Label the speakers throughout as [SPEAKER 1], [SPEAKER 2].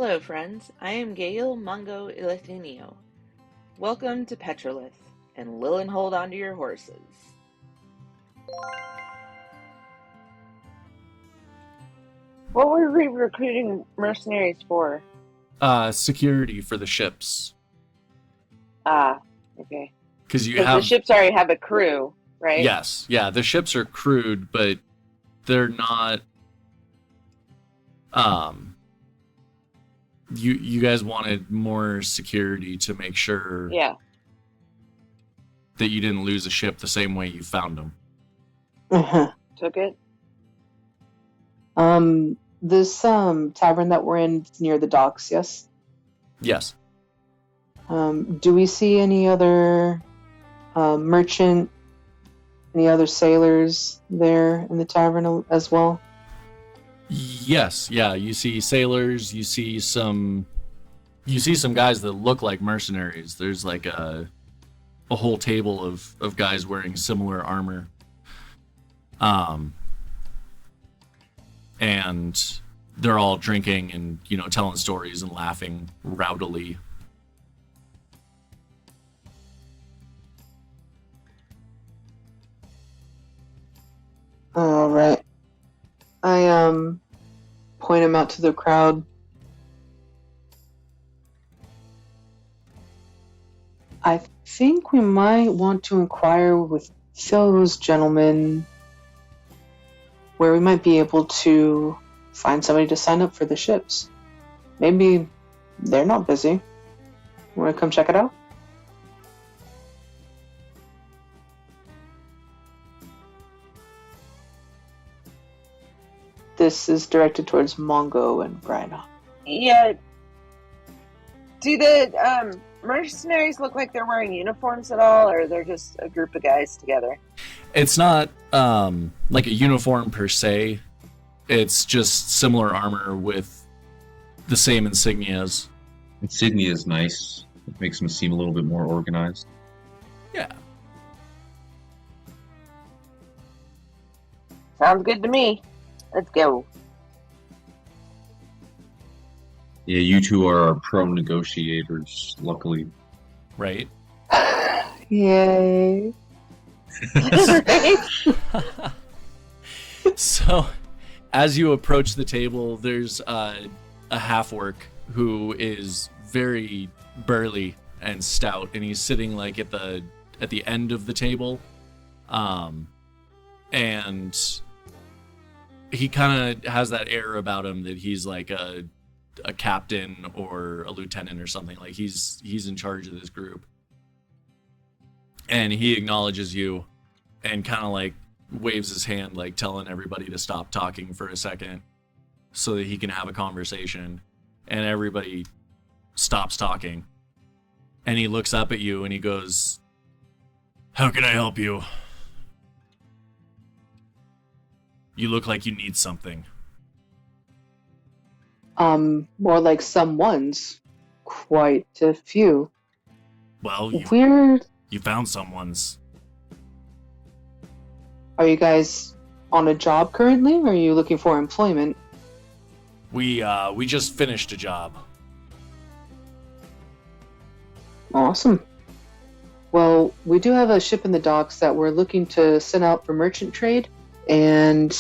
[SPEAKER 1] Hello, friends. I am Gail Mungo Ilatinio. Welcome to Petrolith, and Lillenholde onto your horses. What were we recruiting mercenaries for?
[SPEAKER 2] Security for the ships.
[SPEAKER 1] Ah, okay.
[SPEAKER 2] Because
[SPEAKER 1] the ships already have a crew, right?
[SPEAKER 2] Yes, yeah, the ships are crewed, but they're not. You guys wanted more security to make sure.
[SPEAKER 1] Yeah.
[SPEAKER 2] That you didn't lose a ship the same way you found them.
[SPEAKER 1] Took it.
[SPEAKER 3] This tavern that we're in is near the docks, yes?
[SPEAKER 2] Yes.
[SPEAKER 3] Do we see any other merchant, any other sailors there in the tavern as well?
[SPEAKER 2] Yes, yeah. You see sailors. You see some guys that look like mercenaries. There's like a whole table of guys wearing similar armor. And they're all drinking and, telling stories and laughing rowdily.
[SPEAKER 3] All right. I point him out to the crowd. I think we might want to inquire with those gentlemen where we might be able to find somebody to sign up for the ships. Maybe they're not busy. Want to come check it out? This is directed towards Mongo and Bryna.
[SPEAKER 1] Yeah. Do the mercenaries look like they're wearing uniforms at all, or they're just a group of guys together?
[SPEAKER 2] It's not like a uniform per se. It's just similar armor with the same insignias.
[SPEAKER 4] Insignia is nice. It makes them seem a little bit more organized.
[SPEAKER 2] Yeah.
[SPEAKER 1] Sounds good to me. Let's go.
[SPEAKER 4] Yeah, you two are our pro negotiators, luckily.
[SPEAKER 2] Right?
[SPEAKER 3] Yay.
[SPEAKER 2] So, as you approach the table, there's a half-orc who is very burly and stout, and he's sitting like at the end of the table, and he kind of has that air about him that he's like a captain or a lieutenant or something. Like he's in charge of this group, and he acknowledges you and kind of like waves his hand, like telling everybody to stop talking for a second so that he can have a conversation. And everybody stops talking, and he looks up at you and he goes, "How can I help you? You look like you need something."
[SPEAKER 3] More like someone's. Quite a few.
[SPEAKER 2] Well, you found someone's.
[SPEAKER 3] Are you guys on a job currently, or are you looking for employment?
[SPEAKER 2] We just finished a job.
[SPEAKER 3] Awesome. Well, we do have a ship in the docks that we're looking to send out for merchant trade, and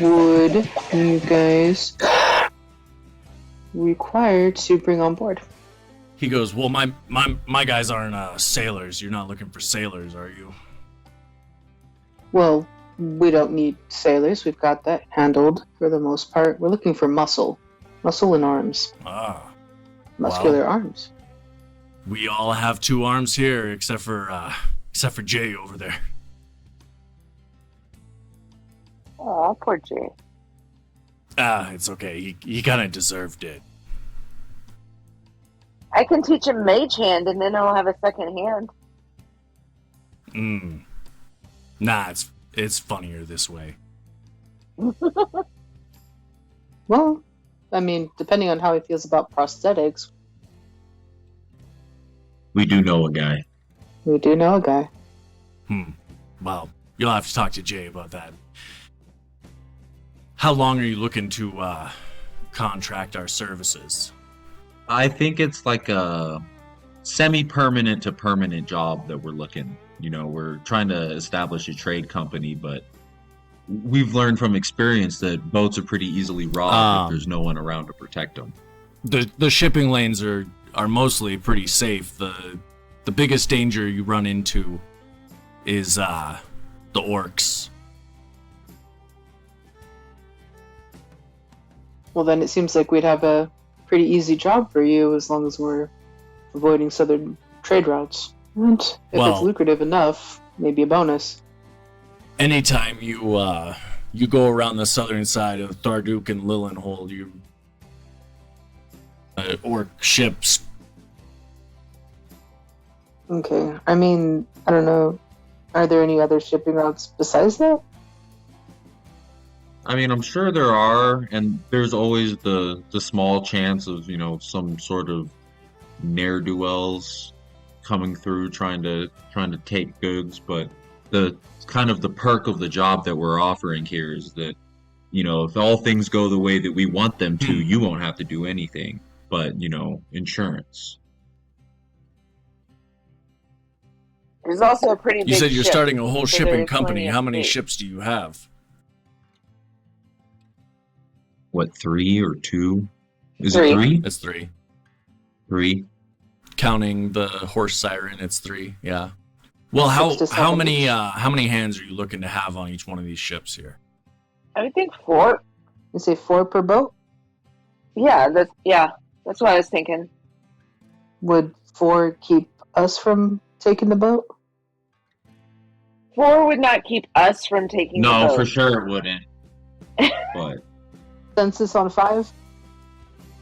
[SPEAKER 3] would you guys require to bring on board?
[SPEAKER 2] He goes, "Well, my guys aren't sailors. You're not looking for sailors, are you?"
[SPEAKER 3] Well, we don't need sailors. We've got that handled for the most part. We're looking for muscle and arms.
[SPEAKER 2] Ah,
[SPEAKER 3] muscular arms.
[SPEAKER 2] We all have 2 arms here, except for Jay over there.
[SPEAKER 1] Oh, poor Jay.
[SPEAKER 2] It's okay. He kind of deserved it.
[SPEAKER 1] I can teach him mage hand, and then I'll have a second hand.
[SPEAKER 2] Nah, it's funnier this way.
[SPEAKER 3] Well, I mean, depending on how he feels about prosthetics.
[SPEAKER 4] We do know a guy.
[SPEAKER 3] We do know a guy.
[SPEAKER 2] Well, you'll have to talk to Jay about that. How long are you looking to contract our services?
[SPEAKER 4] I think it's like a semi-permanent to permanent job that we're looking. We're trying to establish a trade company, but we've learned from experience that boats are pretty easily robbed if there's no one around to protect them.
[SPEAKER 2] The shipping lanes are mostly pretty safe. The biggest danger you run into is the orcs.
[SPEAKER 3] Well, then it seems like we'd have a pretty easy job for you as long as we're avoiding southern trade routes. And if it's lucrative enough, maybe a bonus.
[SPEAKER 2] Anytime you go around the southern side of Tharduk and Lillenholde, orc ships.
[SPEAKER 3] Okay, I mean, I don't know. Are there any other shipping routes besides that?
[SPEAKER 4] I mean, I'm sure there are, and there's always the small chance of, some sort of ne'er-do-wells coming through trying to take goods, but the kind of the perk of the job that we're offering here is that, if all things go the way that we want them to, you won't have to do anything but, insurance.
[SPEAKER 1] There's also a pretty big
[SPEAKER 2] You said you're
[SPEAKER 1] ship,
[SPEAKER 2] starting a whole
[SPEAKER 1] so
[SPEAKER 2] shipping
[SPEAKER 1] there's
[SPEAKER 2] company.
[SPEAKER 1] plenty of
[SPEAKER 2] How many
[SPEAKER 1] space.
[SPEAKER 2] ships do you have?
[SPEAKER 4] What, 3 or 2? Is
[SPEAKER 1] Three.
[SPEAKER 4] it 3?
[SPEAKER 2] It's 3.
[SPEAKER 4] 3.
[SPEAKER 2] Counting the horse siren, it's 3. Yeah. Well,
[SPEAKER 3] 6 to
[SPEAKER 2] how
[SPEAKER 3] 7
[SPEAKER 2] many
[SPEAKER 3] each.
[SPEAKER 2] how many hands are you looking to have on each one of these ships here?
[SPEAKER 1] I would think 4.
[SPEAKER 3] You say 4 per boat?
[SPEAKER 1] Yeah, that's what I was thinking.
[SPEAKER 3] Would 4 keep us from taking the boat?
[SPEAKER 1] 4 would not keep us from taking the
[SPEAKER 4] No,
[SPEAKER 1] boat.
[SPEAKER 4] for sure it wouldn't. But
[SPEAKER 3] Census on 5?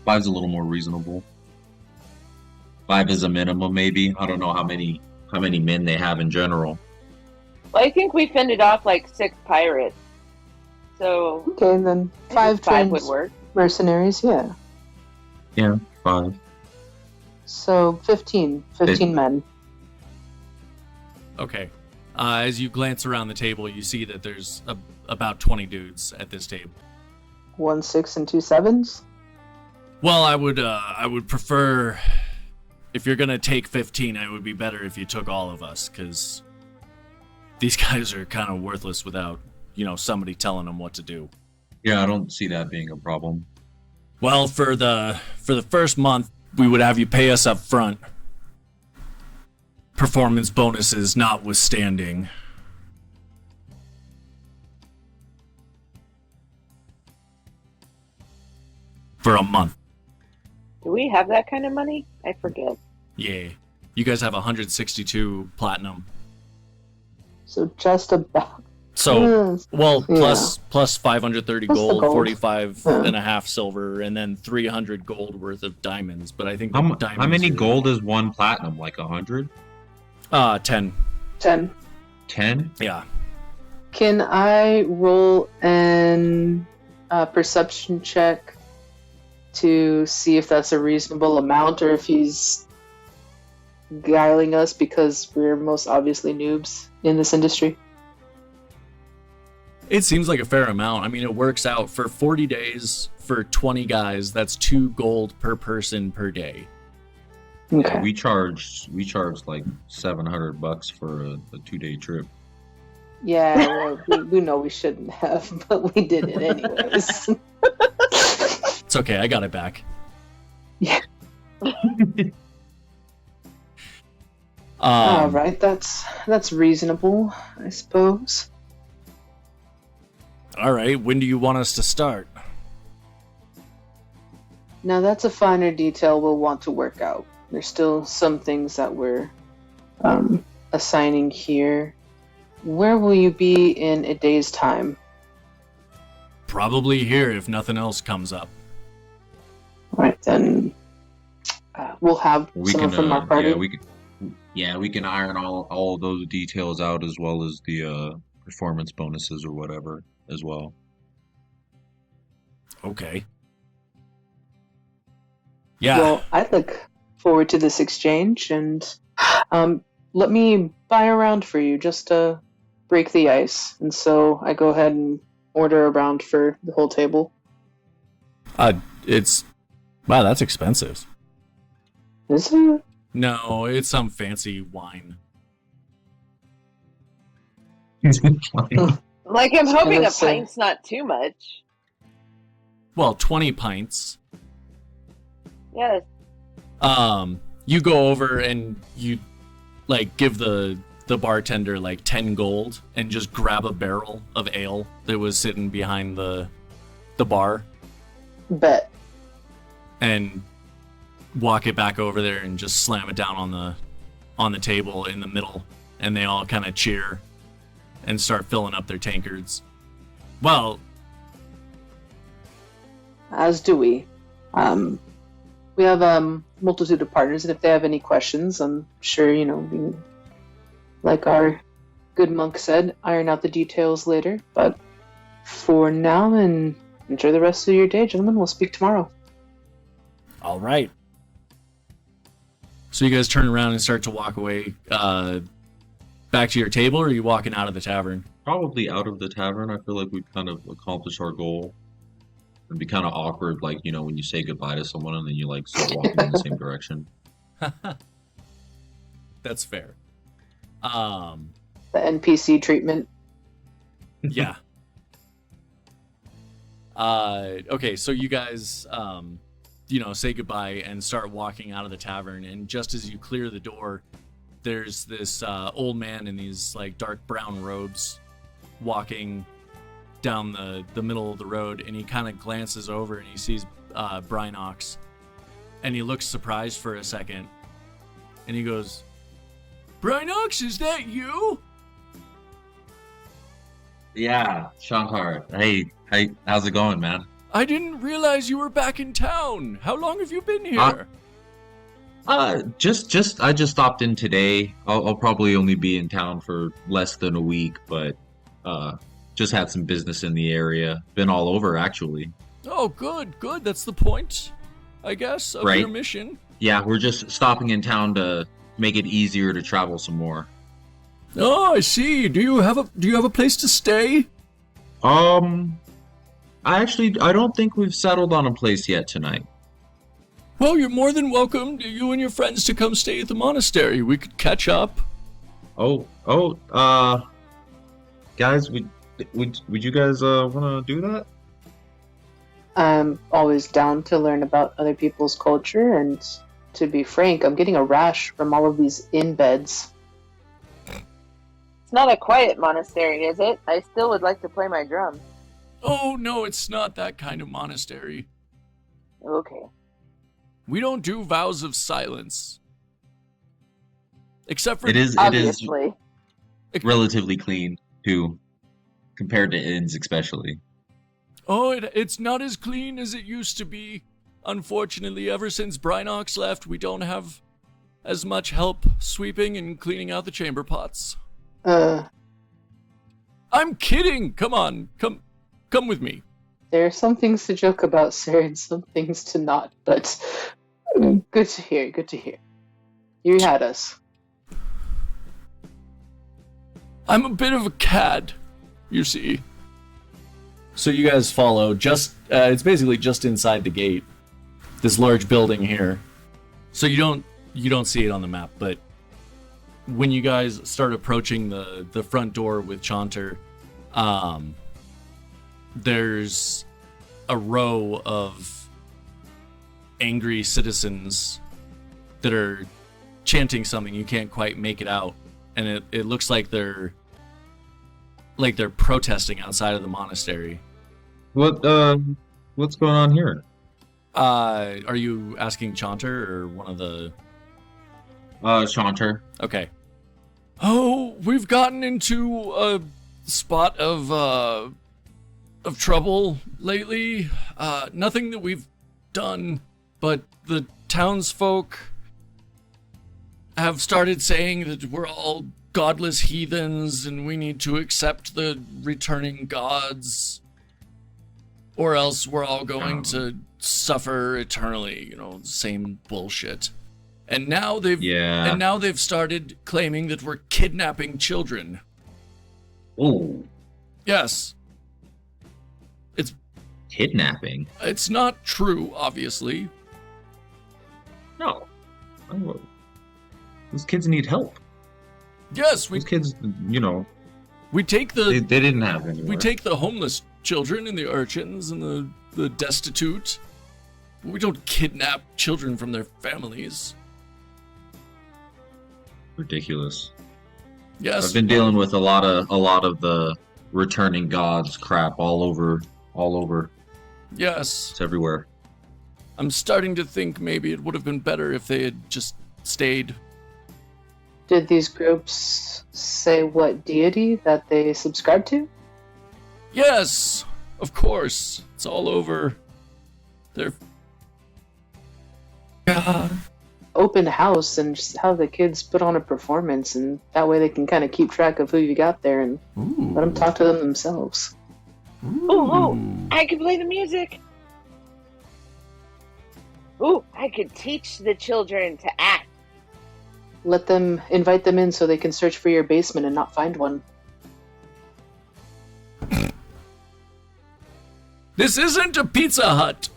[SPEAKER 4] 5's a little more reasonable. 5 is a minimum, maybe. I don't know how many men they have in general.
[SPEAKER 1] Well, I think we fended off like 6 pirates. So
[SPEAKER 3] Okay, then
[SPEAKER 1] I
[SPEAKER 3] 5
[SPEAKER 1] think 5 would
[SPEAKER 3] trained
[SPEAKER 1] work.
[SPEAKER 3] mercenaries, yeah.
[SPEAKER 4] Yeah, 5.
[SPEAKER 3] So 15 men.
[SPEAKER 2] Okay. As you glance around the table, you see that there's about 20 dudes at this table.
[SPEAKER 3] 1 6 and 2 7s?
[SPEAKER 2] Well, I would prefer, if you're gonna take 15, it would be better if you took all of us, because these guys are kind of worthless without, somebody telling them what to do.
[SPEAKER 4] Yeah, I don't see that being a problem.
[SPEAKER 2] Well, for the first month, we would have you pay us up front. Performance bonuses notwithstanding. For a month.
[SPEAKER 1] Do we have that kind of money? I forget.
[SPEAKER 2] Yeah. You guys have 162 platinum.
[SPEAKER 3] So just about.
[SPEAKER 2] So, well,
[SPEAKER 3] Yeah.
[SPEAKER 2] plus 530
[SPEAKER 3] Plus the
[SPEAKER 2] gold,
[SPEAKER 3] gold.
[SPEAKER 2] 45
[SPEAKER 3] Yeah.
[SPEAKER 2] and a half silver, and then 300 gold worth of diamonds. But I think the
[SPEAKER 4] How
[SPEAKER 2] diamonds
[SPEAKER 4] many
[SPEAKER 2] are-
[SPEAKER 4] gold is 1 platinum? Like 100?
[SPEAKER 2] 10.
[SPEAKER 3] 10.
[SPEAKER 4] 10?
[SPEAKER 2] Yeah.
[SPEAKER 3] Can I roll an perception check to see if that's a reasonable amount or if he's guiling us because we're most obviously noobs in this industry?
[SPEAKER 2] It seems like a fair amount. I mean, it works out for 40 days for 20 guys. That's 2 gold per person per day.
[SPEAKER 3] Okay.
[SPEAKER 4] Yeah, we charge like $700 for a 2-day trip.
[SPEAKER 3] Yeah, well, we know we shouldn't have, but we did it anyways.
[SPEAKER 2] It's okay. I got it back.
[SPEAKER 3] Yeah. All right, that's reasonable, I suppose.
[SPEAKER 2] All right. When do you want us to start?
[SPEAKER 3] Now that's a finer detail we'll want to work out. There's still some things that we're assigning here. Where will you be in a day's time?
[SPEAKER 2] Probably here if nothing else comes up.
[SPEAKER 3] All right, then we'll have someone from our party.
[SPEAKER 4] we can iron all of those details out as well as the performance bonuses or whatever as well.
[SPEAKER 2] Okay. Yeah.
[SPEAKER 3] Well, I look forward to this exchange, and let me buy a round for you just to break the ice. And so I go ahead and order around for the whole table.
[SPEAKER 2] It's wow, that's expensive.
[SPEAKER 3] Is it?
[SPEAKER 2] No, it's some fancy wine.
[SPEAKER 1] Like, I'm hoping a
[SPEAKER 3] gonna say-
[SPEAKER 1] pint's not too much.
[SPEAKER 2] Well, 20 pints.
[SPEAKER 1] Yes.
[SPEAKER 2] You go over and you like give the bartender like 10 gold and just grab a barrel of ale that was sitting behind the bar
[SPEAKER 3] Bet.
[SPEAKER 2] and walk it back over there and just slam it down on the table in the middle, and they all kind of cheer and start filling up their tankards. Well,
[SPEAKER 3] As do we. We have a multitude of partners, and if they have any questions, I'm sure, we, like our good monk said, iron out the details later. But for now, and enjoy the rest of your day, gentlemen. We'll speak tomorrow.
[SPEAKER 2] all right. So you guys turn around and start to walk away back to your table, or are you walking out of the tavern?
[SPEAKER 4] Probably out of the tavern. I feel like we've kind of accomplished our goal. It'd be kind of awkward, like, when you say goodbye to someone and then you, like, start walking in the same direction.
[SPEAKER 2] That's fair.
[SPEAKER 3] The NPC treatment.
[SPEAKER 2] Yeah. Okay, so you guys, say goodbye and start walking out of the tavern, and just as you clear the door, there's this old man in these, like, dark brown robes walking down the middle of the road, and he kind of glances over and he sees Brynox, and he looks surprised for a second, and he goes, "Brynox, is that you?"
[SPEAKER 4] Yeah, Shankar. Hey, how's it going, man?
[SPEAKER 2] I didn't realize you were back in town. How long have you been here?
[SPEAKER 4] I just stopped in today. I'll probably only be in town for less than a week, but just had some business in the area. Been all over, actually.
[SPEAKER 2] Oh, good. That's the point, I guess, of
[SPEAKER 4] Right.
[SPEAKER 2] your mission.
[SPEAKER 4] Yeah, we're just stopping in town to make it easier to travel some more.
[SPEAKER 2] Oh, I see. Do you have a place to stay?
[SPEAKER 4] I don't think we've settled on a place yet tonight.
[SPEAKER 2] Well, you're more than welcome, you and your friends, to come stay at the monastery. We could catch up.
[SPEAKER 4] Guys, would you guys want to do that?
[SPEAKER 3] I'm always down to learn about other people's culture, and to be frank, I'm getting a rash from all of these inn beds.
[SPEAKER 1] It's not a quiet monastery, is it? I still would like to play my drum.
[SPEAKER 2] Oh, no, it's not that kind of monastery.
[SPEAKER 1] Okay.
[SPEAKER 2] We don't do vows of silence. Except for...
[SPEAKER 4] It is
[SPEAKER 1] Obviously.
[SPEAKER 4] relatively clean, too, compared to inns especially.
[SPEAKER 2] Oh, it's not as clean as it used to be. Unfortunately, ever since Brynox left, we don't have as much help sweeping and cleaning out the chamber pots. I'm kidding! Come on, come with me.
[SPEAKER 3] There are some things to joke about, sir, and some things to not, but good to hear. You had us.
[SPEAKER 2] I'm a bit of a cad, you see. So you guys follow it's basically just inside the gate. This large building here. So you don't see it on the map, but when you guys start approaching the front door with Chaunter, there's a row of angry citizens that are chanting something. You can't quite make it out, and it looks like they're protesting outside of the monastery.
[SPEAKER 4] What's going on here?
[SPEAKER 2] Are you asking Chaunter or one of the...
[SPEAKER 4] Shaunter.
[SPEAKER 2] Okay. Oh, we've gotten into a spot of trouble lately. Nothing that we've done, but the townsfolk have started saying that we're all godless heathens and we need to accept the returning gods, or else we're all going to suffer eternally, same bullshit. And now they've started claiming that we're kidnapping children.
[SPEAKER 4] Oh.
[SPEAKER 2] Yes.
[SPEAKER 4] Kidnapping?
[SPEAKER 2] It's not true, obviously.
[SPEAKER 4] No. Oh, those kids need help.
[SPEAKER 2] Yes,
[SPEAKER 4] Those kids, you know,
[SPEAKER 2] we take
[SPEAKER 4] they
[SPEAKER 2] the
[SPEAKER 4] didn't have anywhere.
[SPEAKER 2] we take the homeless children and the urchins and the destitute. We don't kidnap children from their families.
[SPEAKER 4] Ridiculous.
[SPEAKER 2] Yes,
[SPEAKER 4] I've been dealing with a lot of the returning gods crap all over.
[SPEAKER 2] yes.
[SPEAKER 4] It's everywhere.
[SPEAKER 2] I'm starting to think maybe it would have been better if they had just stayed.
[SPEAKER 3] Did these groups say what deity that they subscribe to?
[SPEAKER 2] Yes, of course. It's all over. They're. God.
[SPEAKER 3] Open house and just have the kids put on a performance, and that way they can kind of keep track of who you got there and
[SPEAKER 2] Ooh.
[SPEAKER 3] let them talk to them themselves.
[SPEAKER 1] Ooh, I could play the music. Ooh, I could teach the children to act.
[SPEAKER 3] Invite them in so they can search for your basement and not find one.
[SPEAKER 2] This isn't a Pizza Hut.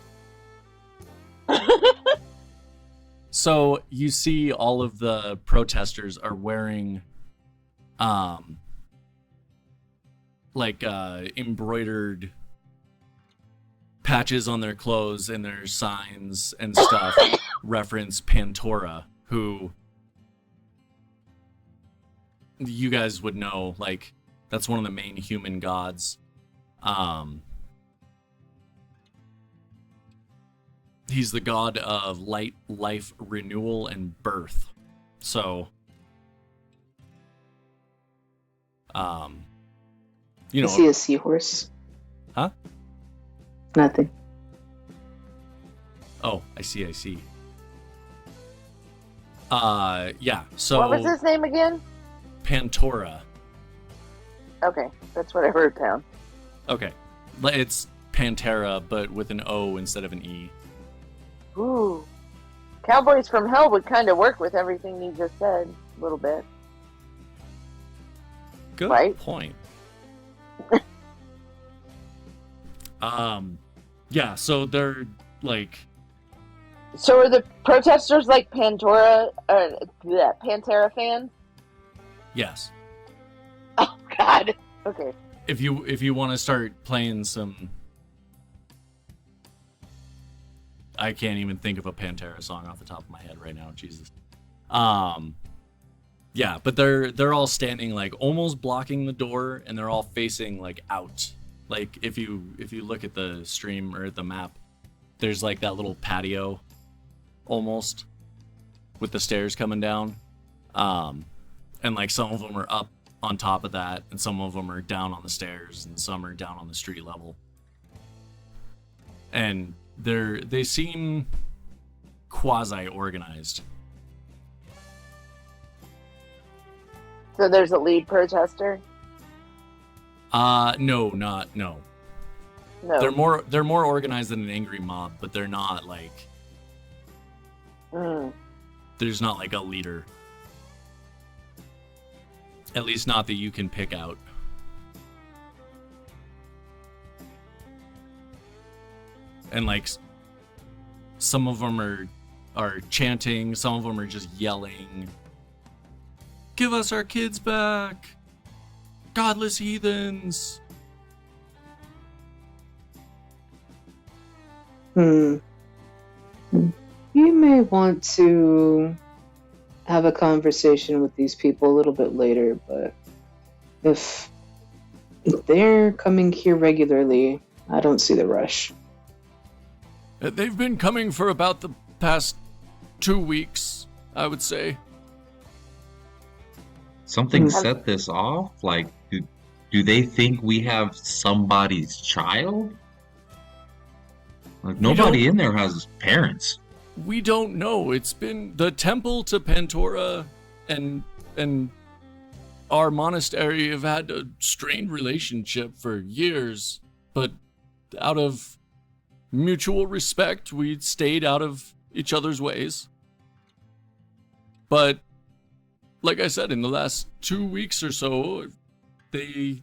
[SPEAKER 2] So you see all of the protesters are wearing embroidered patches on their clothes, and their signs and stuff reference Pantora, who you guys would know, like, that's one of the main human gods. He's the god of light, life, renewal, and birth. So, you know.
[SPEAKER 3] I see a seahorse.
[SPEAKER 2] Huh?
[SPEAKER 3] Nothing.
[SPEAKER 2] Oh, I see. Yeah, so.
[SPEAKER 1] What was his name again?
[SPEAKER 2] Pantora.
[SPEAKER 1] Okay, that's what I wrote down.
[SPEAKER 2] Okay. It's Pantera, but with an O instead of an E.
[SPEAKER 1] Ooh. Cowboys from Hell would kind of work with everything you just said, a little bit.
[SPEAKER 2] Good
[SPEAKER 1] Right?
[SPEAKER 2] point. Yeah, so they're like.
[SPEAKER 1] So are the protesters like Pantera fans?
[SPEAKER 2] Yes.
[SPEAKER 1] Oh God. Okay.
[SPEAKER 2] If you want to start playing some. I can't even think of a Pantera song off the top of my head right now. Jesus. Yeah, but they're all standing like almost blocking the door, and they're all facing like out. Like if you look at the stream or at the map, there's like that little patio, almost, with the stairs coming down, and like some of them are up on top of that, and some of them are down on the stairs, and some are down on the street level, and they seem quasi organized.
[SPEAKER 1] So there's a lead protester?
[SPEAKER 2] No.
[SPEAKER 1] No.
[SPEAKER 2] They're more organized than an angry mob, but they're not like. There's not like a leader. At least not that you can pick out. And like, some of them are chanting, some of them are just yelling. Give us our kids back! Godless heathens!
[SPEAKER 3] You may want to have a conversation with these people a little bit later, but if they're coming here regularly, I don't see the rush.
[SPEAKER 2] They've been coming for about the past 2 weeks, I would say.
[SPEAKER 4] Something set this off? Like, do they think we have somebody's child? Like, nobody in there has parents.
[SPEAKER 2] We don't know. It's been the temple to Pantora and our monastery have had a strained relationship for years, but out of mutual respect, we stayed out of each other's ways. But like I said, in the last 2 weeks or so, they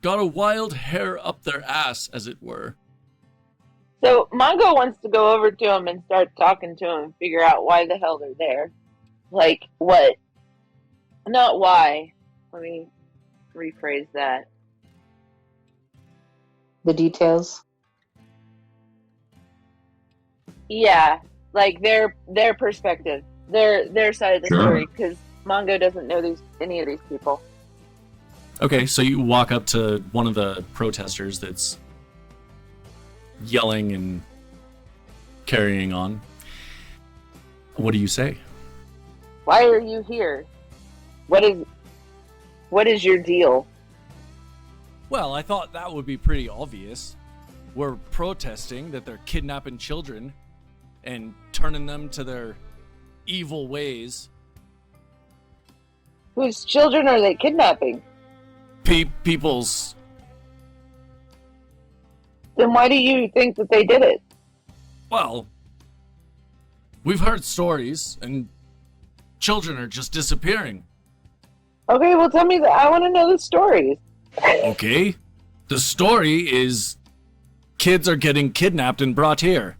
[SPEAKER 2] got a wild hair up their ass, as it were.
[SPEAKER 1] So Mongo wants to go over to him and start talking to him and figure out why the hell they're there. Like, what? Not why. Let me rephrase that.
[SPEAKER 3] The details.
[SPEAKER 1] Yeah, like their perspective, their side of the
[SPEAKER 4] Sure.
[SPEAKER 1] story, because Mongo doesn't know any of these people.
[SPEAKER 2] Okay, so you walk up to one of the protesters that's yelling and carrying on. What do you say?
[SPEAKER 1] Why are you here? What is your deal?
[SPEAKER 2] Well, I thought that would be pretty obvious. We're protesting that they're kidnapping children and turning them to their evil ways.
[SPEAKER 1] Whose children are they kidnapping?
[SPEAKER 2] People's...
[SPEAKER 1] Then why do you think that they did it?
[SPEAKER 2] Well, we've heard stories, and children are just disappearing.
[SPEAKER 1] Okay, well tell me that. I want to know the stories.
[SPEAKER 2] Okay? The story is kids are getting kidnapped and brought here.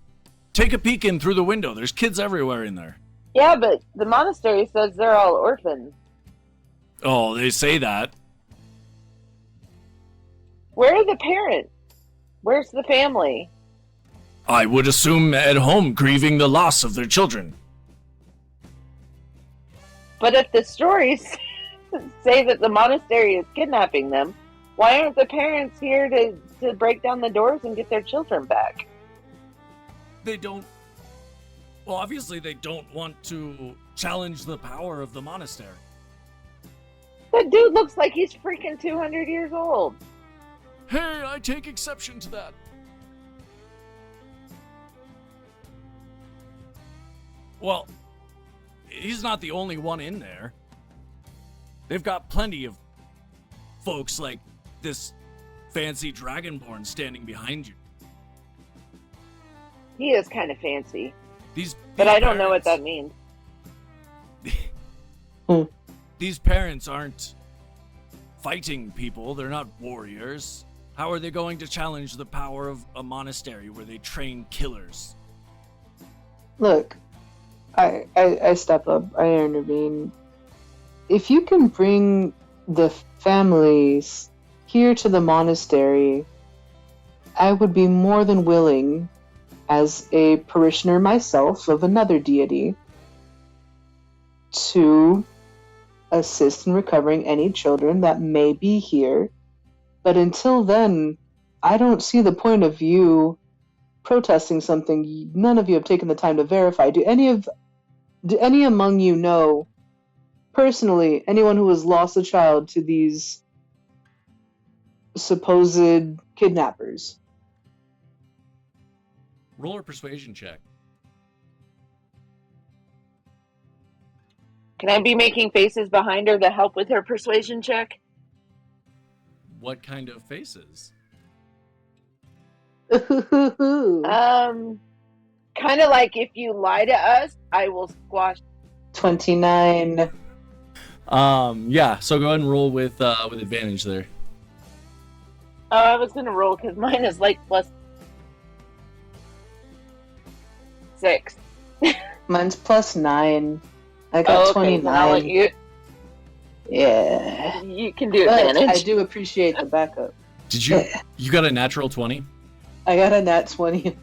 [SPEAKER 2] Take a peek in through the window. There's kids everywhere in there.
[SPEAKER 1] Yeah, but the monastery says they're all orphans.
[SPEAKER 2] Oh, they say that.
[SPEAKER 1] Where are the parents? Where's the family?
[SPEAKER 2] I would assume at home grieving the loss of their children.
[SPEAKER 1] But if the stories say that the monastery is kidnapping them, why aren't the parents here to break down the doors and get their children back?
[SPEAKER 2] They don't... Well, obviously they don't want to challenge the power of the monastery.
[SPEAKER 1] That dude looks like he's freaking 200 years old.
[SPEAKER 2] Hey, I take exception to that. Well, he's not the only one in there. They've got plenty of folks like this fancy dragonborn standing behind you.
[SPEAKER 1] He is kind of fancy.
[SPEAKER 2] These
[SPEAKER 1] But I don't know what
[SPEAKER 2] parents-
[SPEAKER 1] that means.
[SPEAKER 2] These parents aren't fighting people. They're not warriors. How are they going to challenge the power of a monastery where they train killers?
[SPEAKER 3] Look, I step up. I intervene. If you can bring the families here to the monastery, I would be more than willing, as a parishioner myself of another deity, to assist in recovering any children that may be here. But until then, I don't see the point of you protesting something none of you have taken the time to verify. Do any among you know, personally, anyone who has lost a child to these supposed kidnappers?
[SPEAKER 2] Roll a persuasion check.
[SPEAKER 1] Can I be making faces behind her to help with her persuasion check?
[SPEAKER 2] What kind of faces?
[SPEAKER 1] Kind of like if you lie to us, I will squash.
[SPEAKER 3] 29.
[SPEAKER 2] Yeah, so go ahead and roll with advantage there.
[SPEAKER 1] Oh, I was gonna roll because mine is like plus 6.
[SPEAKER 3] Mine's plus 9. I got
[SPEAKER 1] Oh, okay,
[SPEAKER 3] 29.
[SPEAKER 1] then I'll let you.
[SPEAKER 3] Yeah.
[SPEAKER 1] You can do
[SPEAKER 3] But
[SPEAKER 1] advantage.
[SPEAKER 3] I do appreciate the backup.
[SPEAKER 2] Did you? You got a natural 20?
[SPEAKER 3] I got a nat 20.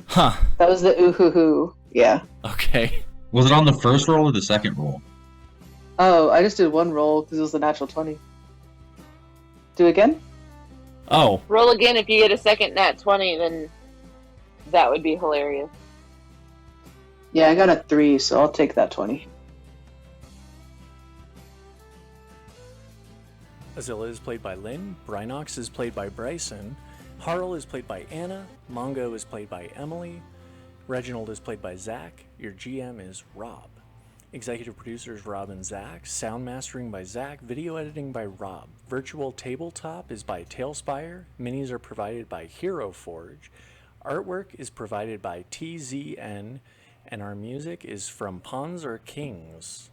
[SPEAKER 2] Huh.
[SPEAKER 3] That was the ooh-hoo-hoo. Yeah.
[SPEAKER 2] Okay.
[SPEAKER 4] Was it on the first roll or the second roll?
[SPEAKER 3] Oh, I just did one roll because it was the natural 20. Do it again?
[SPEAKER 2] Oh,
[SPEAKER 1] Roll again if you get a second nat 20, then that would be hilarious.
[SPEAKER 3] Yeah, I got a 3, so I'll take that 20.
[SPEAKER 5] Azilla is played by Lynn, Brynox is played by Bryson, Harl is played by Anna, Mongo is played by Emily, Reginald is played by Zach, your GM is Rob. Executive producers Rob and Zach, sound mastering by Zach, video editing by Rob. Virtual tabletop is by Tailspire, minis are provided by Hero Forge, artwork is provided by TZN, and our music is from Pawns Are Kings.